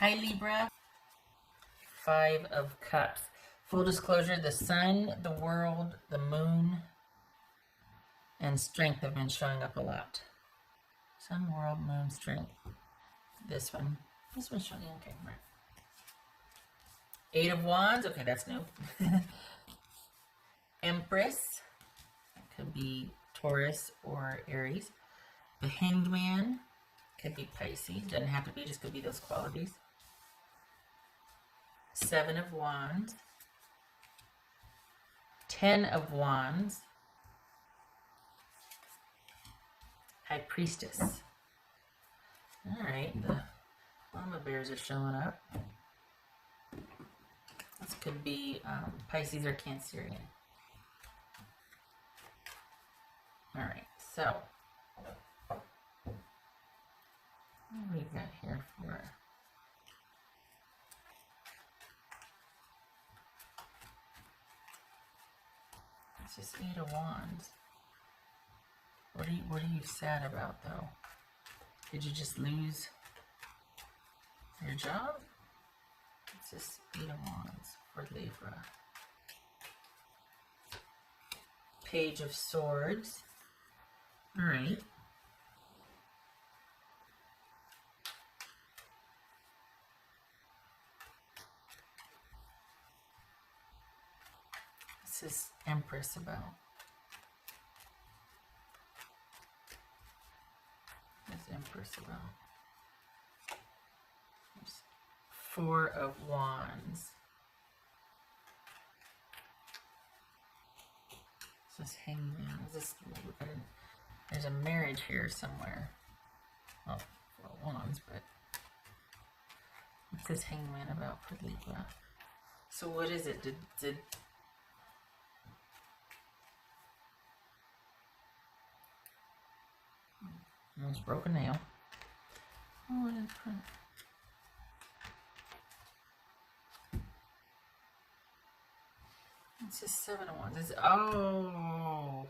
Hi Libra, 5 of Cups. Full disclosure, the sun, the world, the moon, and strength have been showing up a lot. Sun, world, moon, strength. This one's showing, okay, right. 8 of Wands, okay, that's new. Empress, that could be Taurus or Aries. The Hanged Man, could be Pisces, doesn't have to be, just could be those qualities. 7 of Wands. 10 of Wands. High Priestess. Alright, the Mama Bears are showing up. This could be Pisces or Cancerian. Alright, so what do we got here for? It's just 8 of Wands. What are you sad about though? Did you just lose your job? It's just 8 of Wands for Libra. Page of Swords. All right. This is Empress about. What's Empress about? There's 4 of Wands. This is Hangman. There's a marriage here somewhere. Oh, 4 of Wands, but what's this Hangman about for Libra? So what is it? Did almost broke a nail. Oh, it is print. It's just 7 of Wands. Oh,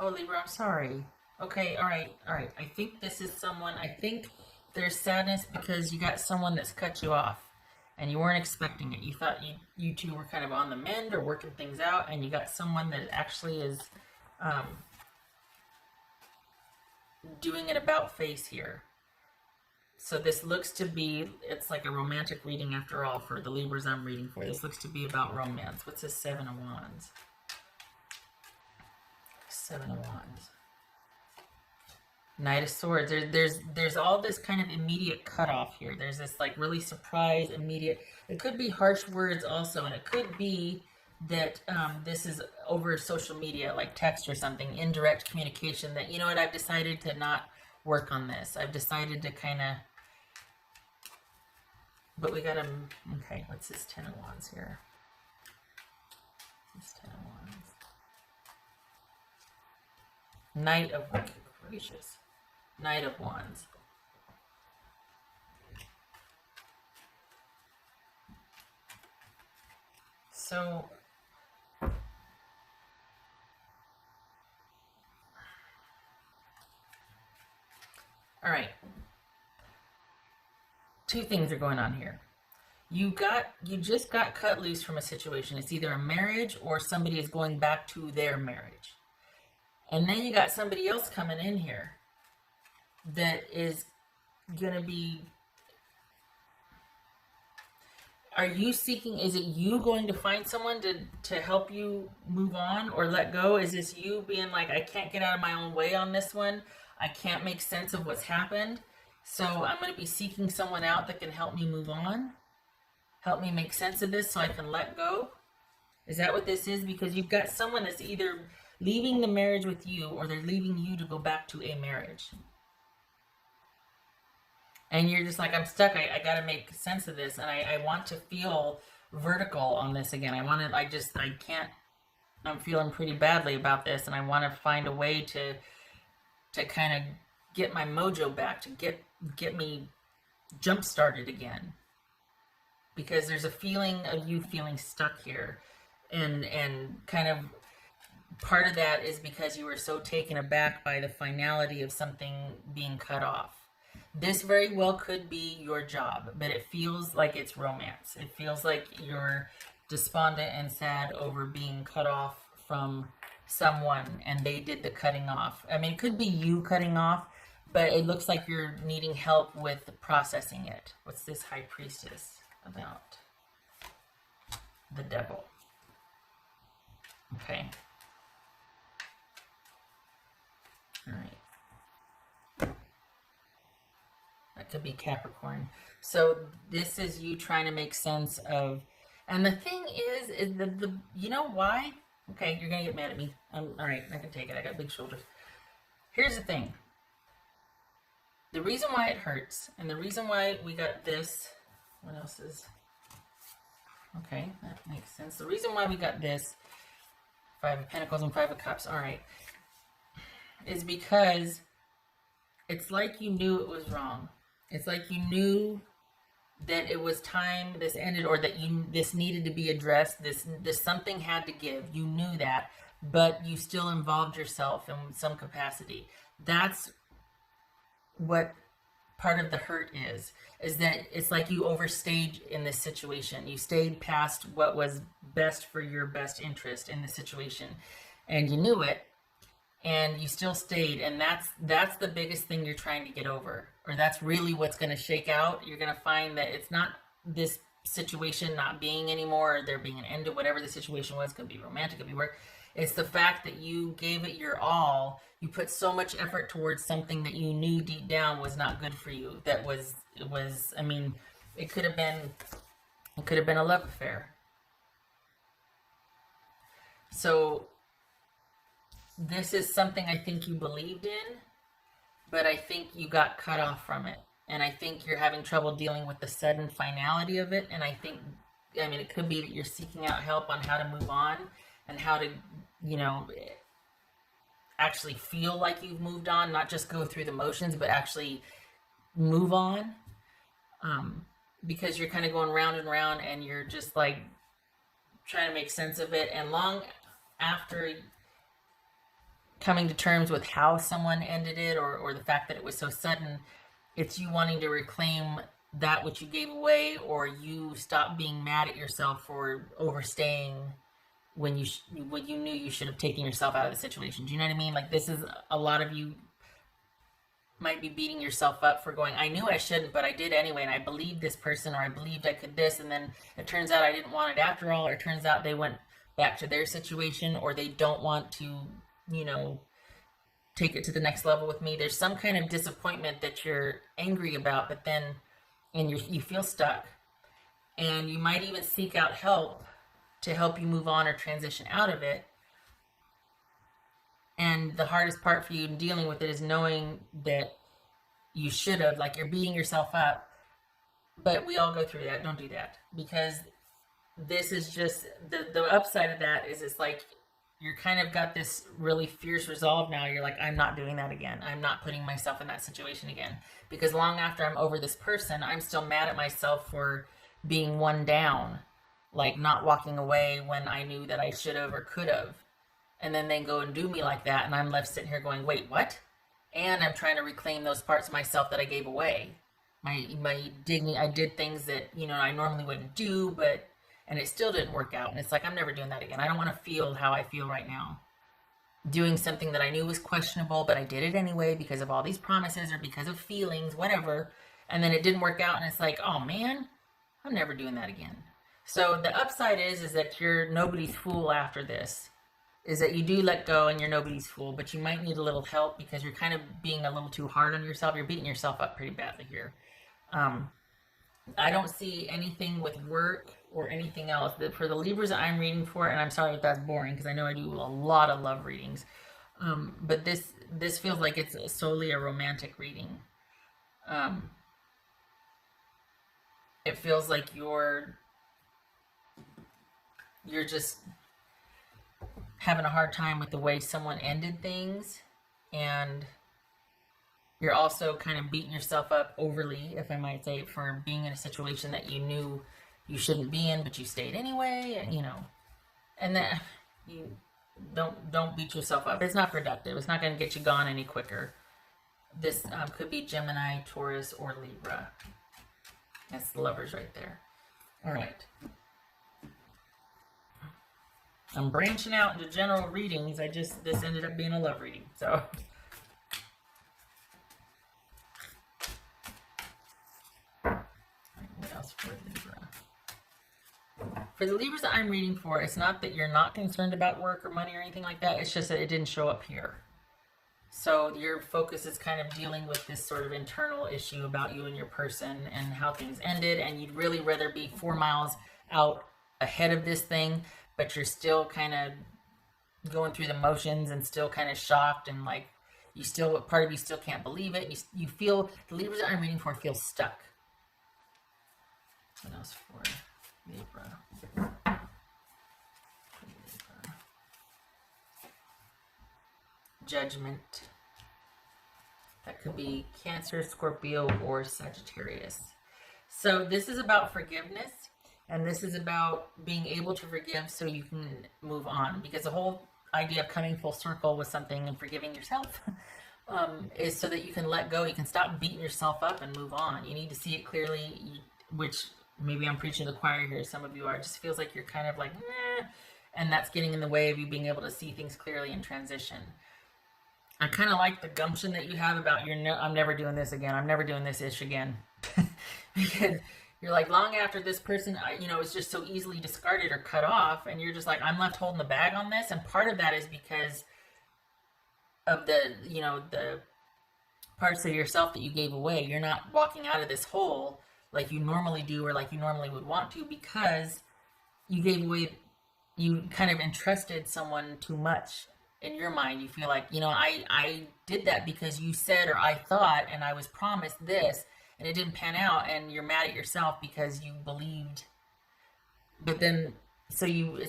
Libra, I'm sorry. Okay, all right. I think this is someone, I think there's sadness because you got someone that's cut you off and you weren't expecting it. You thought you two were kind of on the mend or working things out, and you got someone that actually is doing an about face here. So this looks to be, it's like a romantic reading after all for the Libras I'm reading for. This looks to be about romance. What's this 7 of Wands? 7 of Wands. Knight of Swords. There's all this kind of immediate cutoff here. There's this like really surprise, immediate. It could be harsh words also, and it could be that this is over social media, like text or something, indirect communication that, you know what, I've decided to not work on this. I've decided to kind of, but we got to, okay, what's this 10 of Wands here? This 10 of Wands. Knight of, oh, gracious. Knight of Wands. So, all right. 2 things are going on here. You just got cut loose from a situation. It's either a marriage or somebody is going back to their marriage. And then you got somebody else coming in here that is going to be, are you seeking, is it you going to find someone to help you move on or let go? Is this you being like, I can't get out of my own way on this one. I can't make sense of what's happened. So I'm going to be seeking someone out that can help me move on. Help me make sense of this so I can let go. Is that what this is? Because you've got someone that's either leaving the marriage with you or they're leaving you to go back to a marriage. And you're just like, I'm stuck. I got to make sense of this. And I want to feel vertical on this again. I can't, I'm feeling pretty badly about this. And I want to find a way to kind of get my mojo back, to get me jump started again. Because there's a feeling of you feeling stuck here. And kind of part of that is because you were so taken aback by the finality of something being cut off. This very well could be your job, but it feels like it's romance. It feels like you're despondent and sad over being cut off from someone and they did the cutting off. I mean, it could be you cutting off, but it looks like you're needing help with processing it. What's this High Priestess about? The Devil. Okay. All right. That could be Capricorn. So this is you trying to make sense of, and the thing is the you know why? Okay, you're gonna get mad at me. All right, I can take it. I got big shoulders. Here's the thing. The reason why it hurts, and the reason why we got this. What else is? Okay, that makes sense. The reason why we got this, Five of Pentacles and Five of Cups. All right, is because it's like you knew it was wrong. It's like you knew that it was time this ended, or that this needed to be addressed. This something had to give. You knew that, but you still involved yourself in some capacity. That's what part of the hurt is that it's like you overstayed in this situation. You stayed past what was best for your best interest in the situation, and you knew it, and you still stayed. And that's the biggest thing you're trying to get over, or that's really what's going to shake out. You're going to find that it's not this situation not being anymore, or there being an end to whatever the situation was. It could be romantic, it could be work. It's the fact that you gave it your all. You put so much effort towards something that you knew deep down was not good for you. That was, I mean, it could have been a love affair. So this is something I think you believed in, but I think you got cut off from it. And I think you're having trouble dealing with the sudden finality of it. And I think, I mean, it could be that you're seeking out help on how to move on and how to, you know, actually feel like you've moved on, not just go through the motions, but actually move on. Because you're kind of going round and round, and you're just like trying to make sense of it. And long after coming to terms with how someone ended it, or the fact that it was so sudden, it's you wanting to reclaim that which you gave away, or you stop being mad at yourself for overstaying when you knew you should have taken yourself out of the situation. Do you know what I mean? Like, this is a lot of you might be beating yourself up for going, I knew I shouldn't, but I did anyway, and I believed this person, or I believed I could this, and then it turns out I didn't want it after all, or it turns out they went back to their situation, or they don't want to, you know, take it to the next level with me. There's some kind of disappointment that you're angry about, but then, and you feel stuck, and you might even seek out help to help you move on or transition out of it. And the hardest part for you in dealing with it is knowing that you should have, like, you're beating yourself up. But we all go through that. Don't do that, because this is just the upside of that is it's like you're kind of got this really fierce resolve now. You're like, I'm not doing that again. I'm not putting myself in that situation again, because long after I'm over this person, I'm still mad at myself for being one down, like not walking away when I knew that I should have or could have. And then they go and do me like that, and I'm left sitting here going, wait, what? And I'm trying to reclaim those parts of myself that I gave away. My dignity, I did things that, you know, I normally wouldn't do, and it still didn't work out. And it's like, I'm never doing that again. I don't want to feel how I feel right now. Doing something that I knew was questionable, but I did it anyway because of all these promises or because of feelings, whatever. And then it didn't work out, and it's like, oh man, I'm never doing that again. So the upside is that you're nobody's fool after this. Is that you do let go and you're nobody's fool, but you might need a little help because you're kind of being a little too hard on yourself. You're beating yourself up pretty badly here. I don't see anything with work or anything else. For the Libras that I'm reading for, and I'm sorry if that's boring because I know I do a lot of love readings, but this feels like it's solely a romantic reading. It feels like you're just having a hard time with the way someone ended things, and you're also kind of beating yourself up overly, if I might say, for being in a situation that you knew you shouldn't be in, but you stayed anyway, you know. And that you don't beat yourself up. It's not productive. It's not going to get you gone any quicker. This could be Gemini, Taurus, or Libra. That's the Lovers right there. All right. I'm branching out into general readings. This ended up being a love reading. So. What else for Libra? For the Libras that I'm reading for, it's not that you're not concerned about work or money or anything like that. It's just that it didn't show up here. So your focus is kind of dealing with this sort of internal issue about you and your person and how things ended, and you'd really rather be 4 miles out ahead of this thing, but you're still kind of going through the motions and still kind of shocked, and like part of you still can't believe it. You feel, the Libras that I'm reading for feel stuck. What else for Libra? Judgment. That could be Cancer, Scorpio, or Sagittarius. So this is about forgiveness, and this is about being able to forgive so you can move on, because the whole idea of coming full circle with something and forgiving yourself is so that you can let go, you can stop beating yourself up and move on. You need to see it clearly, which maybe I'm preaching to the choir here, some of you are. It just feels like you're kind of like, and that's getting in the way of you being able to see things clearly in transition. I kind of like the gumption that you have about I'm never doing this again. I'm never doing this ish again. Because you're like, long after this person, is just so easily discarded or cut off, and you're just like, I'm left holding the bag on this. And part of that is because of the parts of yourself that you gave away. You're not walking out of this hole like you normally do, or like you normally would want to, because you gave away, you kind of entrusted someone too much. In your mind, you feel like, I did that because you said, or I thought, and I was promised this, and it didn't pan out, and you're mad at yourself because you believed. But then, it's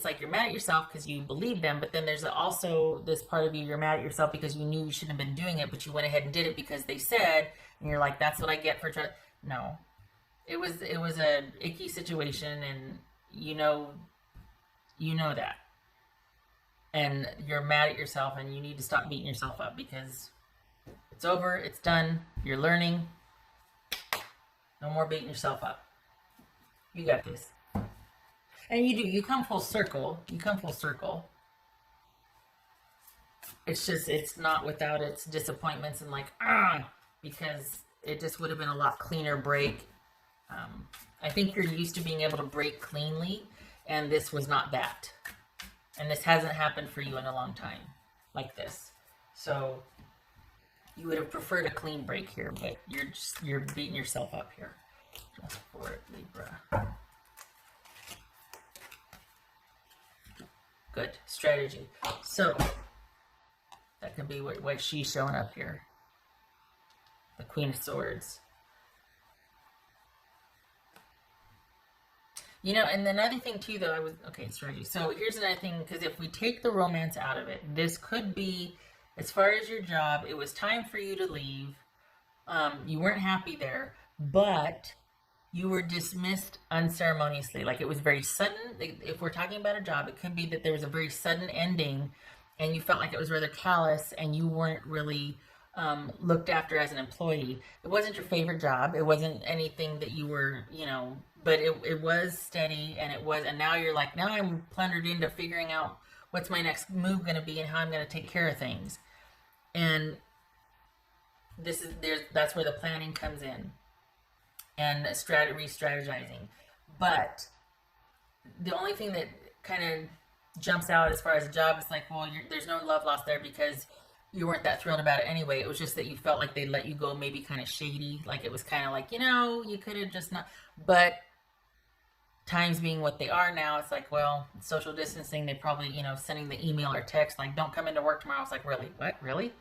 like you're mad at yourself because you believed them, but then there's also this part of you, you're mad at yourself because you knew you shouldn't have been doing it, but you went ahead and did it because they said, and you're like, that's what I get for trying. No. It was a icky situation, and you know that. And you're mad at yourself, and you need to stop beating yourself up, because it's over, it's done, you're learning. No more beating yourself up. You got this. And you come full circle. It's just, it's not without its disappointments and because it just would have been a lot cleaner break. I think you're used to being able to break cleanly, and this was not that. And this hasn't happened for you in a long time, like this. So you would have preferred a clean break here, but you're beating yourself up here. Just for it, Libra. Good strategy. So that could be what she's showing up here. The Queen of Swords. And another thing too, though, strategy. So here's another thing, because if we take the romance out of it, this could be, as far as your job, it was time for you to leave. You weren't happy there, but you were dismissed unceremoniously. Like, it was very sudden. If we're talking about a job, it could be that there was a very sudden ending, and you felt like it was rather callous, and you weren't really looked after as an employee. It wasn't your favorite job. It wasn't anything that you were, but it was steady, and now you're like, now I'm plundered into figuring out what's my next move going to be and how I'm going to take care of things. And that's where the planning comes in, and re-strategizing. But the only thing that kind of jumps out as far as a job is like, well, there's no love lost there, because you weren't that thrilled about it anyway. It was just that you felt like they let you go maybe kind of shady. Like, it was kind of like, you could have just not. But times being what they are now, it's like, well, social distancing, they probably, sending the email or text, like, don't come into work tomorrow. It's like, really? What? Really?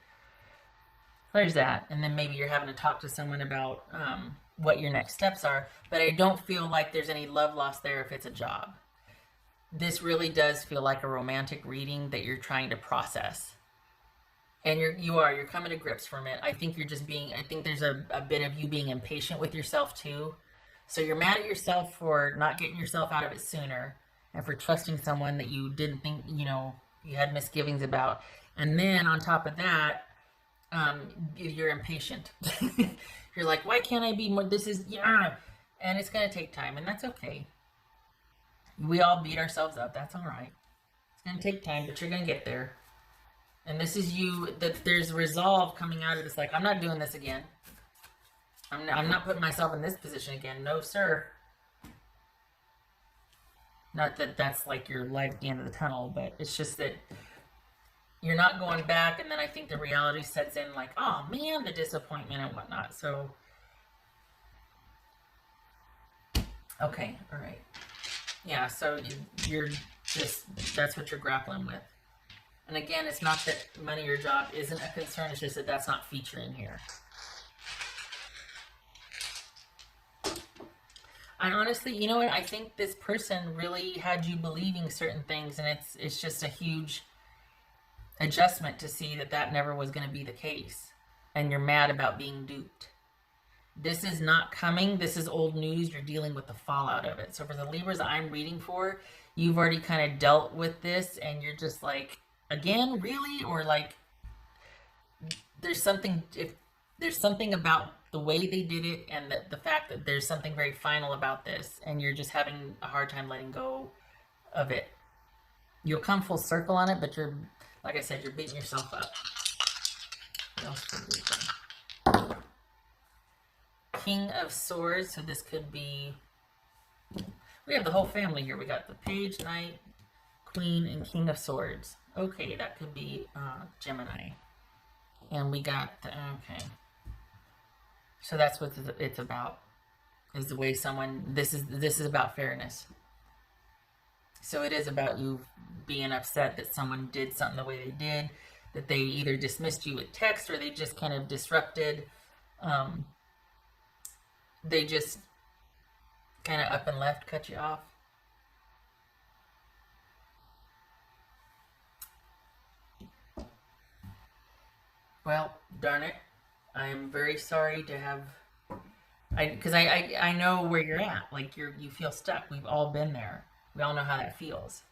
There's that. And then maybe you're having to talk to someone about what your next steps are. But I don't feel like there's any love lost there if it's a job. This really does feel like a romantic reading that you're trying to process. And you're coming to grips from it. I think I think there's a bit of you being impatient with yourself too. So you're mad at yourself for not getting yourself out of it sooner, and for trusting someone that you didn't think, you had misgivings about. And then on top of that, You're impatient. You're like, why can't I be more? This is, yeah. And it's going to take time, and that's okay. We all beat ourselves up. That's all right. It's going to take time, but you're going to get there. And this is you, that there's resolve coming out of this. Like, I'm not doing this again. I'm not putting myself in this position again. No, sir. Not that that's like your light at the end of the tunnel, but it's just that you're not going back. And then I think the reality sets in like, oh man, the disappointment and whatnot. So, okay, all right. Yeah, so you're just, that's what you're grappling with. And again, it's not that money or job isn't a concern. It's just that that's not featuring here. I honestly, you know what? I think this person really had you believing certain things, and it's just a huge adjustment to see that that never was going to be the case. And you're mad about being duped. This is not coming. This is old news. You're dealing with the fallout of it. So for the Libras I'm reading for, you've already kind of dealt with this, and you're just like, again, really? Or like, there's something, if there's something about the way they did it, and the fact that there's something very final about this, and you're just having a hard time letting go of it. You'll come full circle on it, but you're, like I said, you're beating yourself up. What else could we do? King of Swords, so this could be, we have the whole family here. We got the Page, Knight, Queen, and King of Swords. Okay, that could be Gemini. And we got the, okay. So that's what it's about, is the way someone, this is about fairness. So it is about you being upset that someone did something the way they did, that they either dismissed you with text, or they just kind of disrupted, they just kind of up and left, cut you off. Well, darn it. I am very sorry to have, because I know where you're at. Like, you feel stuck. We've all been there. We all know how that feels.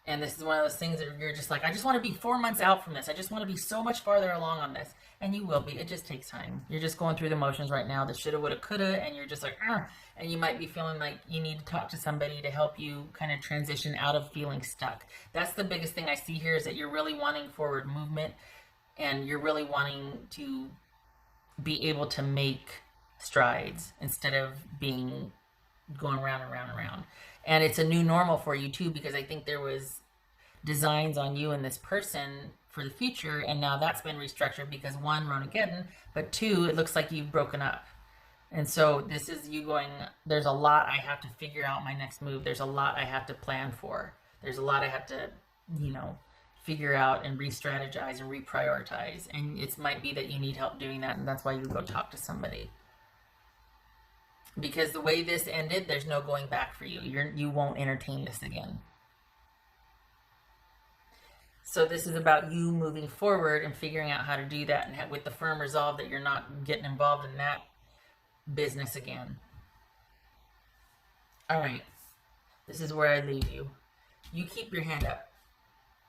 And this is one of those things that you're just like, I just want to be 4 months out from this. I just want to be so much farther along on this. And you will be. It just takes time. You're just going through the motions right now. The shoulda, woulda, coulda. And you're just like, ah. And you might be feeling like you need to talk to somebody to help you kind of transition out of feeling stuck. That's the biggest thing I see here, is that you're really wanting forward movement. And you're really wanting to be able to make strides instead of being going round and round and round. And it's a new normal for you too, because I think there was designs on you and this person for the future, and now that's been restructured because one, Ronageddon, but two, it looks like you've broken up. And so this is you going, there's a lot I have to figure out my next move. There's a lot I have to plan for. There's a lot I have to, you know, figure out and re-strategize and reprioritize. And it might be that you need help doing that, and that's why you go talk to somebody. Because the way this ended, there's no going back for you. You won't entertain this again. So this is about you moving forward and figuring out how to do that, and with the firm resolve that you're not getting involved in that business again. All right. This is where I leave you. You keep your hand up.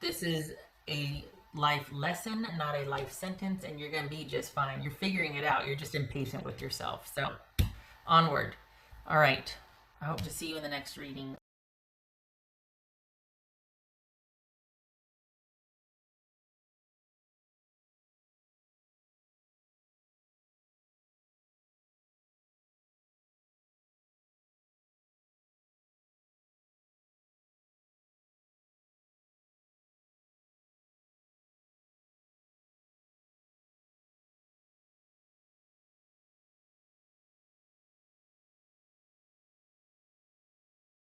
This is a life lesson, not a life sentence, and you're going to be just fine. You're figuring it out. You're just impatient with yourself. So, onward. All right. I hope to see you in the next reading.